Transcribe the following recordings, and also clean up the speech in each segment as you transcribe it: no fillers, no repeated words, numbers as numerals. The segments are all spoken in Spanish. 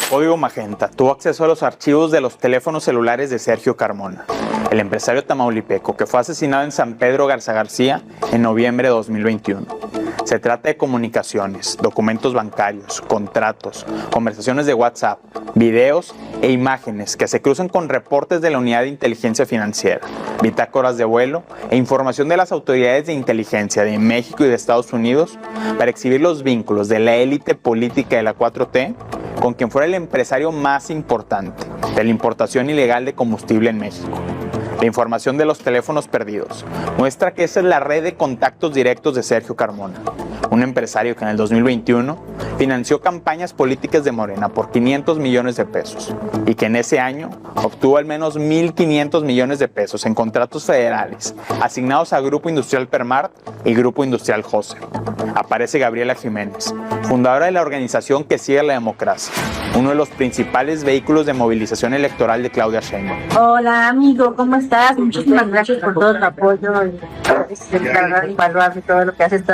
Código Magenta tuvo acceso a los archivos de los teléfonos celulares de Sergio Carmona, el empresario tamaulipeco que fue asesinado en San Pedro Garza García en noviembre de 2021. Se trata de comunicaciones, documentos bancarios, contratos, conversaciones de WhatsApp, videos e imágenes que se cruzan con reportes de la Unidad de Inteligencia Financiera, bitácoras de vuelo e información de las autoridades de inteligencia de México y de Estados Unidos para exhibir los vínculos de la élite política de la 4T con quien fuera el empresario más importante de la importación ilegal de combustible en México. La información de los teléfonos perdidos muestra que esa es la red de contactos directos de Sergio Carmona, un empresario que en el 2021 financió campañas políticas de Morena por 500 millones de pesos y que en ese año obtuvo al menos 1.500 millones de pesos en contratos federales asignados a Grupo Industrial Permart y Grupo Industrial Jose. Aparece Gabriela Jiménez, fundadora de la organización Que Siga la Democracia, uno de los principales vehículos de movilización electoral de Claudia Sheinbaum. Hola amigo, ¿cómo estás? Muchísimas gracias por todo tu apoyo y evaluar todo lo que haces. Te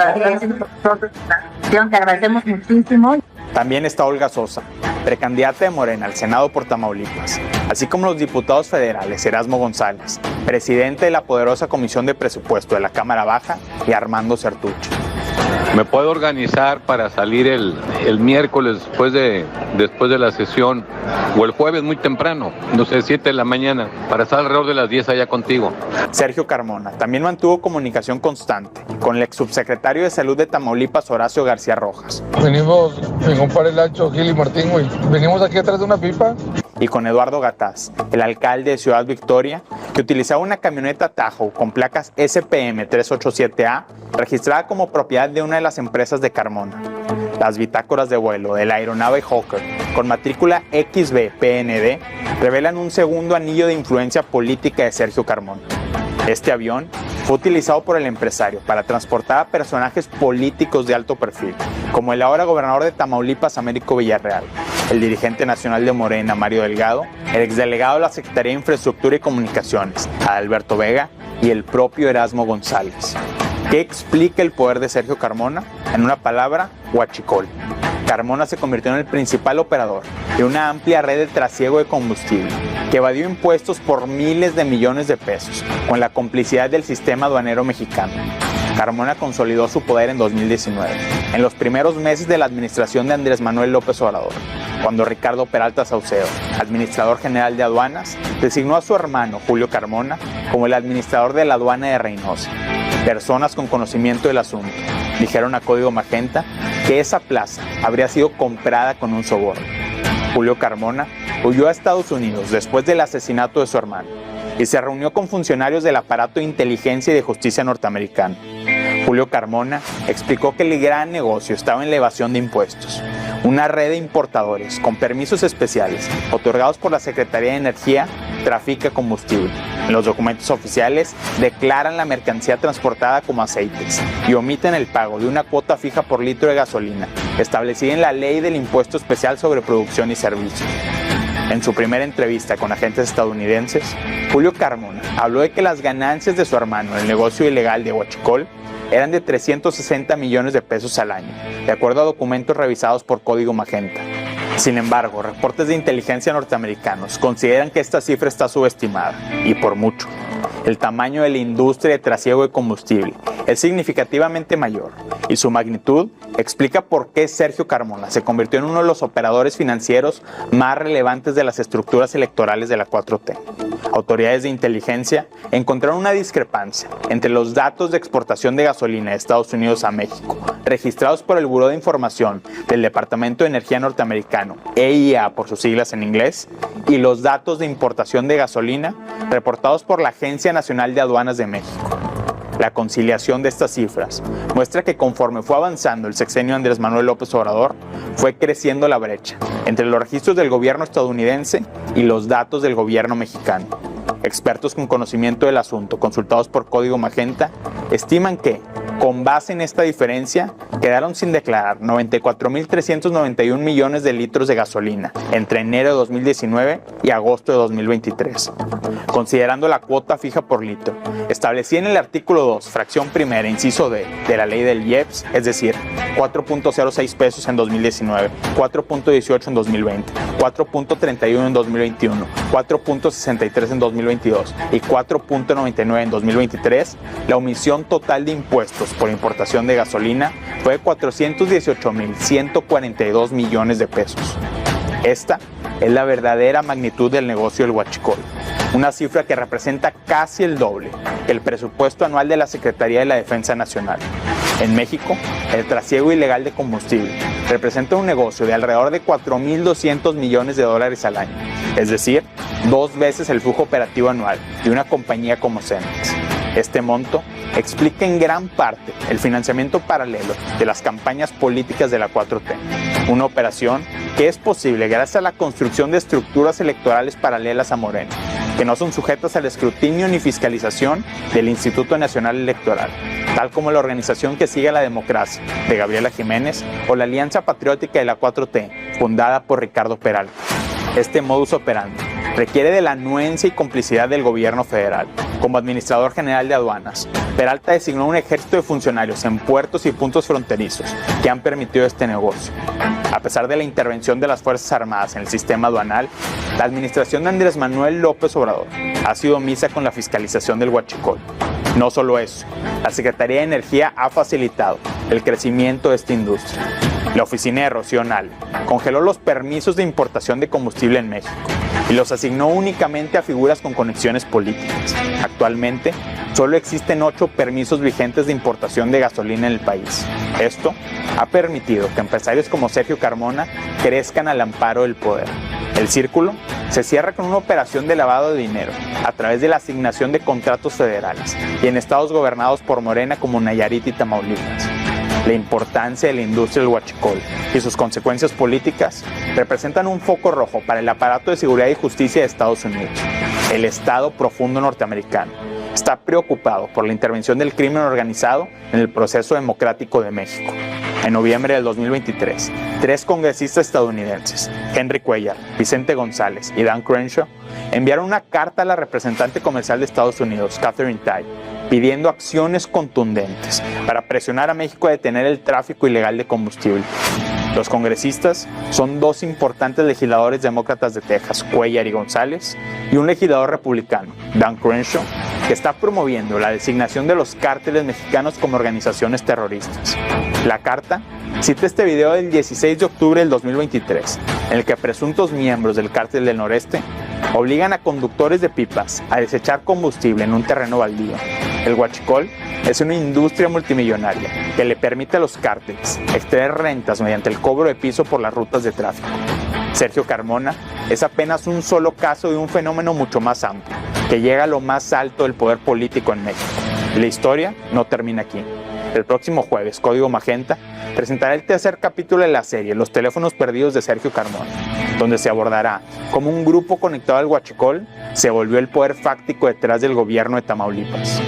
agradecemos muchísimo. También está Olga Sosa, precandidata de Morena al Senado por Tamaulipas, así como los diputados federales Erasmo González, presidente de la poderosa Comisión de Presupuesto de la Cámara Baja, y Armando Certuche. ¿Me puedo organizar para salir el miércoles después de la sesión o el jueves muy temprano, no sé, 7 de la mañana, para estar alrededor de las 10 allá contigo? Sergio Carmona también mantuvo comunicación constante con el exsubsecretario de Salud de Tamaulipas, Horacio García Rojas. Venimos, mi compadre Lacho, Gil y Martín, güey. Venimos aquí atrás de una pipa. Y con Eduardo Gataz, el alcalde de Ciudad Victoria, que utilizaba una camioneta Tahoe con placas SPM 387A, registrada como propiedad de una de las empresas de Carmona. Las bitácoras de vuelo de la aeronave Hawker, con matrícula XB-PND, revelan un segundo anillo de influencia política de Sergio Carmona. Este avión fue utilizado por el empresario para transportar a personajes políticos de alto perfil, como el ahora gobernador de Tamaulipas, Américo Villarreal, el dirigente nacional de Morena, Mario Delgado, el exdelegado de la Secretaría de Infraestructura y Comunicaciones, Alberto Vega, y el propio Erasmo González. ¿Qué explica el poder de Sergio Carmona? En una palabra, huachicol. Carmona se convirtió en el principal operador de una amplia red de trasiego de combustible que evadió impuestos por miles de millones de pesos con la complicidad del sistema aduanero mexicano. Carmona consolidó su poder en 2019, en los primeros meses de la administración de Andrés Manuel López Obrador, cuando Ricardo Peralta Saucedo, administrador general de aduanas, designó a su hermano Julio Carmona como el administrador de la aduana de Reynosa. Personas con conocimiento del asunto dijeron a Código Magenta que esa plaza habría sido comprada con un soborno. Julio Carmona huyó a Estados Unidos después del asesinato de su hermano y se reunió con funcionarios del aparato de inteligencia y de justicia norteamericano. Julio Carmona explicó que el gran negocio estaba en la evasión de impuestos. Una red de importadores con permisos especiales otorgados por la Secretaría de Energía trafica combustible. En los documentos oficiales declaran la mercancía transportada como aceites y omiten el pago de una cuota fija por litro de gasolina, establecida en la Ley del Impuesto Especial sobre Producción y Servicios. En su primera entrevista con agentes estadounidenses, Julio Carmona habló de que las ganancias de su hermano en el negocio ilegal de huachicol eran de 360 millones de pesos al año, de acuerdo a documentos revisados por Código Magenta. Sin embargo, reportes de inteligencia norteamericanos consideran que esta cifra está subestimada, y por mucho. El tamaño de la industria de trasiego de combustible es significativamente mayor, y su magnitud explica por qué Sergio Carmona se convirtió en uno de los operadores financieros más relevantes de las estructuras electorales de la 4T. Autoridades de inteligencia encontraron una discrepancia entre los datos de exportación de gasolina de Estados Unidos a México, registrados por el Buró de Información del Departamento de Energía norteamericano, EIA por sus siglas en inglés, y los datos de importación de gasolina reportados por la Agencia Nacional de Aduanas de México. La conciliación de estas cifras muestra que conforme fue avanzando el sexenio de Andrés Manuel López Obrador, fue creciendo la brecha entre los registros del gobierno estadounidense y los datos del gobierno mexicano. Expertos con conocimiento del asunto, consultados por Código Magenta, estiman que, con base en esta diferencia, quedaron sin declarar 94.391 millones de litros de gasolina entre enero de 2019 y agosto de 2023. Considerando la cuota fija por litro, establecida en el artículo 2, fracción primera, inciso D, de la ley del IEPS, es decir, 4.06 pesos en 2019, 4.18 en 2020, 4.31 en 2021, 4.63 en 2022 y 4.99 en 2023, la omisión total de impuestos por importación de gasolina fue de 418.142 millones de pesos. Esta es la verdadera magnitud del negocio del huachicol, una cifra que representa casi el doble que el presupuesto anual de la Secretaría de la Defensa Nacional. En México, el trasiego ilegal de combustible representa un negocio de alrededor de 4.200 millones de dólares al año, es decir, 2 veces el flujo operativo anual de una compañía como Cemex. Este monto explica en gran parte el financiamiento paralelo de las campañas políticas de la 4T, una operación que es posible gracias a la construcción de estructuras electorales paralelas a Morena, que no son sujetas al escrutinio ni fiscalización del Instituto Nacional Electoral, tal como la organización que sigue a la democracia de Gabriela Jiménez o la Alianza Patriótica de la 4T, fundada por Ricardo Peralta. Este modus operandi requiere de la anuencia y complicidad del gobierno federal. Como administrador general de aduanas, Peralta designó un ejército de funcionarios en puertos y puntos fronterizos que han permitido este negocio. A pesar de la intervención de las Fuerzas Armadas en el sistema aduanal, la administración de Andrés Manuel López Obrador ha sido omisa con la fiscalización del huachicol. No solo eso, la Secretaría de Energía ha facilitado el crecimiento de esta industria. La oficina de Rocío Nale congeló los permisos de importación de combustible en México y los asignó únicamente a figuras con conexiones políticas. Actualmente, solo existen 8 permisos vigentes de importación de gasolina en el país. Esto ha permitido que empresarios como Sergio Carmona crezcan al amparo del poder. El círculo se cierra con una operación de lavado de dinero a través de la asignación de contratos federales y en estados gobernados por Morena como Nayarit y Tamaulipas. La importancia de la industria del huachicol y sus consecuencias políticas representan un foco rojo para el aparato de seguridad y justicia de Estados Unidos. El Estado profundo norteamericano está preocupado por la intervención del crimen organizado en el proceso democrático de México. En noviembre del 2023, 3 congresistas estadounidenses, Henry Cuellar, Vicente González y Dan Crenshaw, enviaron una carta a la representante comercial de Estados Unidos, Katherine Tai, pidiendo acciones contundentes para presionar a México a detener el tráfico ilegal de combustible. Los congresistas son 2 importantes legisladores demócratas de Texas, Cuellar y González, y un legislador republicano, Dan Crenshaw, que está promoviendo la designación de los cárteles mexicanos como organizaciones terroristas. La carta cita este video del 16 de octubre del 2023, en el que presuntos miembros del cártel del noreste obligan a conductores de pipas a desechar combustible en un terreno baldío. El huachicol es una industria multimillonaria que le permite a los cárteles extraer rentas mediante el cobro de piso por las rutas de tráfico. Sergio Carmona es apenas un solo caso de un fenómeno mucho más amplio, que llega a lo más alto del poder político en México. La historia no termina aquí. El próximo jueves, Código Magenta presentará el tercer capítulo de la serie Los teléfonos perdidos de Sergio Carmona, donde se abordará cómo un grupo conectado al huachicol se volvió el poder fáctico detrás del gobierno de Tamaulipas.